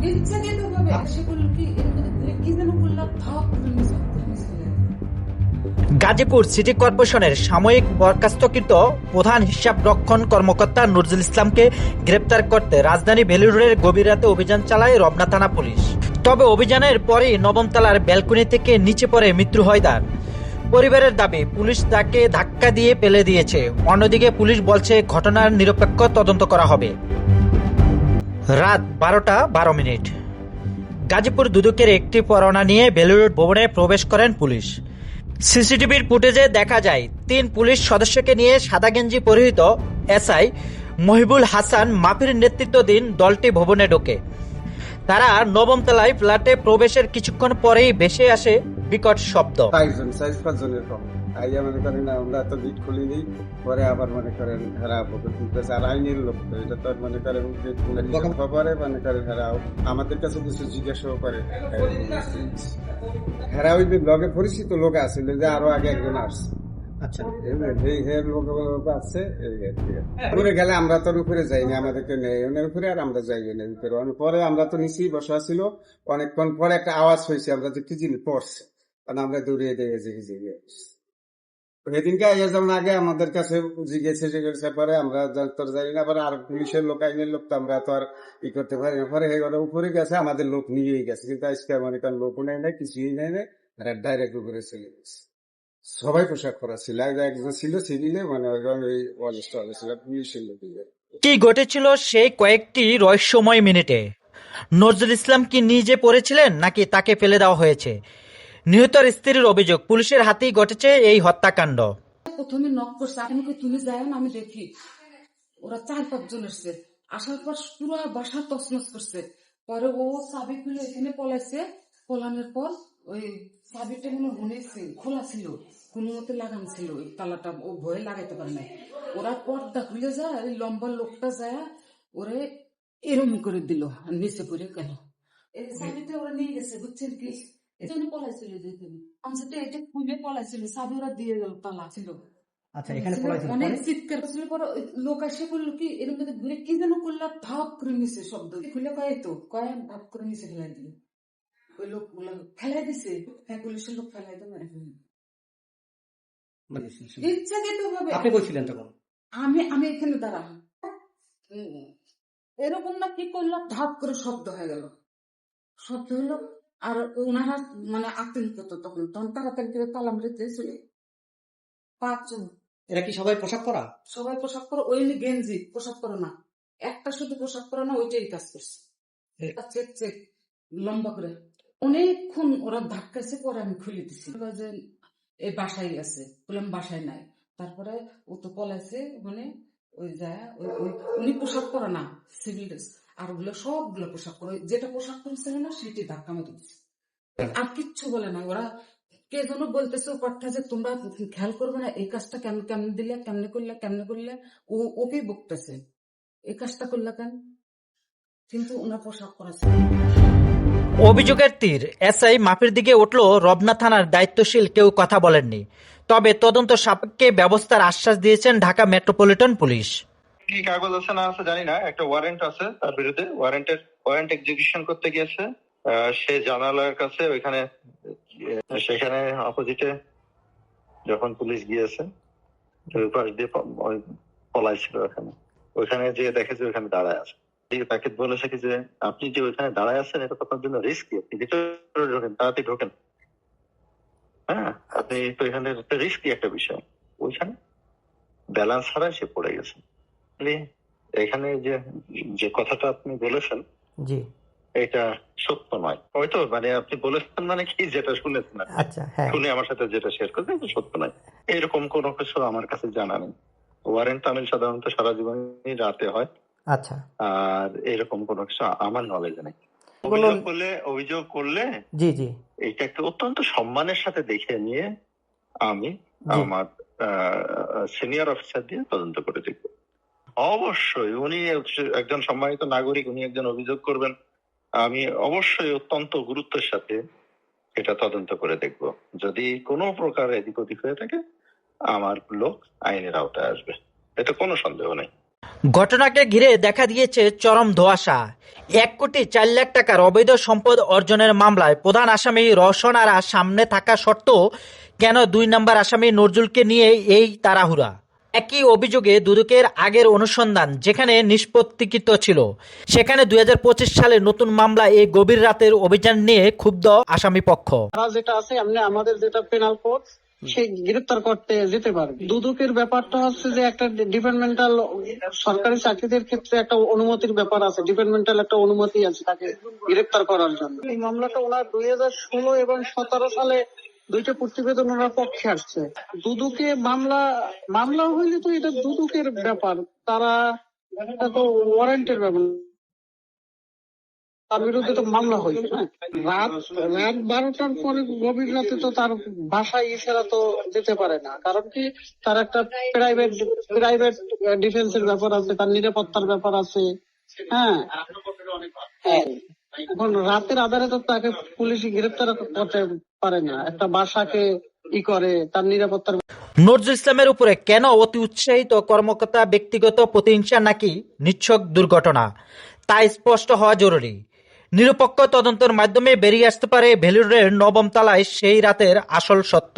ইচ্ছাকৃতভাবে সেগুলো কি কি যেন করলাম ধাপ করে নিচে গাজীপুর সিটি কর্পোরেশনের সাময়িক বরখাস্তকৃত প্রধান হিসাবরক্ষণ কর্মকর্তা নজরুল ইসলামকে গ্রেপ্তার করতে রাজধানী ভ্যালি রোডের গভীর রাতে অভিযান চালায় রমনা থানা পুলিশ। তবে অভিযানের পরেই নবম তলার ব্যালকনি থেকে নিচে পড়ে মৃত্যু হয় তার। পরিবারের দাবি, পুলিশ তাকে ধাক্কা দিয়ে ফেলে দিয়েছে। অন্যদিকে পুলিশ বলছে ঘটনার নিরপেক্ষ তদন্ত করা হবে। রাত 12:12। গাজীপুর দুদকের একটি পরোয়ানা নিয়ে ভ্যালি রোড ভবনে প্রবেশ করেন পুলিশ। সিসিটিভির ফুটেজে দেখা যায় 3 পুলিশ সদস্যকে নিয়ে সাদা গেঞ্জি পরিহিত এসআই মহিবুল হাসান মাফির নেতৃত্বাধীন দলটি ভবনে ঢোকে। তারা নবম তলায় ফ্ল্যাটে প্রবেশের কিছুক্ষণ পরেই ভেসে আসে বিকট শব্দ। 4-5 জনের কম আইয়া মনে করেন আমরা তো গিট খুলি দিই, পরে আবার মনে করেন হেরা পকেট খুলতেছে। আর আইনের লোক তো এটা তো মনে করেন খবরে মনে করেন হেরা আমাদের কাছে কিছু জিজ্ঞাসাও করে। হেরা ওই ব্লগে পরিচিত লোক আছে যে আরো আগে একজন আসছে। আচ্ছা, এই লোক আছে উপরে গেলে আমরা তো উপরে যাইনি, আমাদেরকে নেই উপরে, আর আমরা যাইনি না উপরে। পরে আমরা তো নিচেই বসা ছিল, অনেকক্ষণ পরে একটা আওয়াজ হয়েছে, আমরা যে কি জিনিস পড়ছে, কারণ আমরা দৌড়িয়ে দিয়ে সেদিনকে আইয়া যেমন আগে আমাদের কাছে জিজ্ঞেসে পরে আমরা তোর যাই না, পরে আর পুলিশের লোক আইনের লোক তো আমরা তো আর ই করতে পারি না। পরে উপরে গেছে, আমাদের লোক নিয়েই গেছে, কিন্তু আজকে মনে করেন লোকও নেই না, কিছুই নেই না, ডাইরেক্ট উপরে চলে গেছে। সবাই পোশাক করা ছিল, একজন ছিল সিভিলে, মানে ওই অনিষ্ট হয়েছিল পুলিশের লোক। কি ঘটেছিল সেই কয়েকটি রহস্যময় মিনিটে? নজরুল ইসলাম কি নিজে পড়েছিলেন নাকি তাকে ফেলে দেওয়া হয়েছে? নিহতের স্ত্রীর অভিযোগ, পুলিশের হাতেই ঘটেছে এই হত্যাকাণ্ড। প্রথমে নক করছে, আমাকে তুমি যাও না, আমি দেখি। ওরা 4-5 জন এসছে, আসার পর পুরো বাসা তছনছ করছে। পরে ও চাবি খুলে এখানে পলাইছে। পলানোর পর ওই চাবিটা মনে হয়েছে খোলা ছিল, কোনো মতে লাগানো ছিল ওই তালাটা, ও ভয়ে লাগাইতে পারে নাই। ওরা পর্দা খুলে যায়, ওই লম্বা লোকটা যায় ওরে এরম করে দিল, আর নিচে পড়ে গেল। এই চাবিটা ওরা নিয়ে গেছে, বুঝছেন কি? এই জন্য পলাইছিল, যে তুমি আমসাটা এটা খুলে পলাইছিল, চাবি ওরা দিয়ে গেল, তালা ছিল। আচ্ছা, এখানে পড়াইছিল অনেক পরে? চিৎকার করছিল। পরে লোক এসে বললো কি এরকম ঘুরে কি যেন করলো, ধাপ করে নিচে শব্দ খুলে কয় তো কয় ধাপ করে নিচে ফেলাই দিল। ওই লোক গুলা ফেলাই দিছে, হ্যাঁ পুলিশের লোক ফেলাই দেয় না। ইচ্ছাকৃত ভাবে। আপনি কইছিলেন তখন? আমি এখানে দাঁড়া, এরকম না কি করলাম, ধাপ করে শব্দ হয়ে গেল, শব্দ হলো। আর ওনারা মানে আতঙ্কিত, তখন তাড়াতাড়ি করে তালা মেরে চলে। 5 জন। এরা কি সবাই পোশাক পরা? সবাই পোশাক পরে, ওই গেঞ্জি পোশাক পরে না, একটা শুধু পোশাক পরে না, ওইটাই কাজ করছে। চেক চেক লম্বা করে অনেকক্ষণ ওরা ধাক্কাছে। পরে আমি খুলে দিছি যে এই বাসায় আছে, বললাম বাসায় নাই। তারপরে ও তো পলাইছে, মানে ওই যায় উনি পোশাক পরে না, সিভিল ড্রেস, আর ওগুলো সবগুলো পোশাক পরে, যেটা পোশাক পরেছিল না সেটি ধাক্কা মেরে দিচ্ছে। আর কিচ্ছু বলে না ওরা। কে যেন বলতেছে কথা যে তোমরা খেয়াল করবে না, এই কাজটা কেমনে দিলে, কেমনে করলে। ওকেই বকতেছে এই কাজটা করলে কেন, কিন্তু ওনার পোশাক করেছে। অভিযোগের তীর এসআই মাফির দিকে উঠল, রমনা থানার দায়িত্বশীল কেউ কথা বলেননি। তবে তদন্ত সাপেক্ষে ব্যবস্থার আশ্বাস দিয়েছেন ঢাকা মেট্রোপলিটন পুলিশ। কি কাগজ আছে না আছে জানি না, একটা ওয়ারেন্ট আছে তার বিরুদ্ধে, ওয়ারেন্ট এক্সিকিউশন করতে গিয়েছে। সে জানালার কাছে ওইখানে, সেখানে অপোজিটে যখন পুলিশ গিয়েছে ওই পাশ দিয়ে পলাইছিল, ওইখানে যে দেখেছে ওইখানে দাঁড়ায় আছে। তাকে বলেছে কি যে আপনি যে ওইখানে দাঁড়ায় আছেন এটা তো আপনার জন্য রিস্কি, আপনি ভিতরে ঢোকেন, তাড়াতাড়ি ঢোকেন। হ্যাঁ, আপনি তো এখানে রিস্কি একটা বিষয়। ওইখানে ব্যালেন্স হারায় সে পড়ে গেছে। এখানে যে যে কথাটা আপনি বলেছেন, জি, এটা সত্য নয়। হয়তো মানে আপনি বলেছেন মানে কি, যেটা শুনেছেন আচ্ছা, হ্যাঁ, শুনে আমার সাথে যেটা শেয়ার করছেন সত্য নয়, এরকম কোনো কিছু আমার কাছে জানা নেই। ওয়ারেন্ট তামিল সাধারণত সারা জীবনই রাতে হয়। আচ্ছা, আর এরকম কোনো কিছু আমার নলেজে নেই। অভিযোগ করলে জি জি, এটা একটা অত্যন্ত সম্মানের সাথে দেখে নিয়ে আমি আমার সিনিয়র অফিসার দিয়ে তদন্ত করে দেখব। অবশ্যই উনি একজন সম্মানিত নাগরিক, উনি একজন অভিযোগ করবেন, আমি অবশ্যই অত্যন্ত গুরুত্বের সাথে এটা তদন্ত করে দেখব। যদি কোনো প্রকার এদিক ওদিক হয়ে থাকে আমার লোক আইনের আওতায় আসবে, এতে কোনো সন্দেহ নেই। ঘটনাকে ঘিরে দেখা দিয়েছে চরম ধোঁয়াশা। 1,04,00,000 টাকার অবৈধ সম্পদ অর্জনের মামলায় প্রধান আসামি রওশন আরা সামনে থাকা সত্ত্বেও কেন 2 নম্বর আসামি নজরুলকে নিয়ে এই তাড়াহুড়া? একই অভিযোগে দুদকের আগের অনুসন্ধান যেখানে নিষ্পত্তিকৃত ছিল, সেখানে 2025 সালে নতুন মামলা এই গভীর রাতের অভিযান নিয়ে ক্ষুব্ধ আসামি পক্ষ। তারা যেটা আছে এমনি আমাদের যেটা পেনাল কোড সে গ্রেপ্তার করতে যেতে পারবে। দুদকের ব্যাপারটা হচ্ছে যে একটা ডিপার্টমেন্টাল সরকারি চাকরিদের ক্ষেত্রে একটা অনুমতির ব্যাপার আছে, ডিপার্টমেন্টাল একটা অনুমতি আছে তাকে গ্রেপ্তার করার জন্য। এই মামলাটা ওনার 2016 এবং 17 সালে দুইটা প্রতিবেদন ওনার পক্ষে আসছে। দুদকে মামলা হইলে তো এটা দুদকের ব্যাপার, তারা এটা তো ওয়ারেন্টের ব্যাপার, তার বিরুদ্ধে তো মামলা হয়েছে। রাত 12টার পরে গভীর রাতে তো তার বাসায় এছাড়া তো যেতে পারে না, কারণ কি তার একটা প্রাইভেট ডিফেন্সের ব্যাপার আছে, তার নিরাপত্তার ব্যাপার আছে। হ্যাঁ, এখন রাতের আধারে তো তাকে পুলিশ গ্রেপ্তার করতে পারে না, একটা বাসাকে করে তার নিরাপত্তার। নজরুল ইসলামের উপরে কেন অতি উৎসাহিত কর্মকর্তা ব্যক্তিগত প্রতিহিংসা নাকি নিছক দুর্ঘটনা, তা স্পষ্ট হওয়া জরুরি। নিরপেক্ষ তদন্তের মাধ্যমে বেরিয়ে আসতে পারে ভেলুরের 9ম তলায় সেই রাতের আসল সত্য।